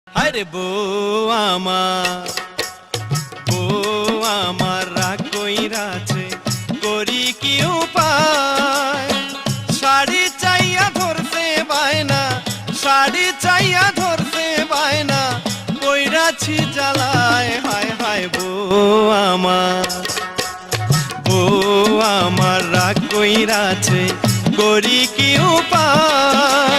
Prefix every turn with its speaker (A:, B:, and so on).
A: আরে বউ আমার রাগ কইরাছে, করি কি উপায়? শাড়ি চাইয়া ধরছে বায়না, শাড়ি চাইয়া ধরছে বায়না, কইরাছি জ্বালায়। হায় হায় বউ আমার রাগ কইরাছে, করি কি উপায়?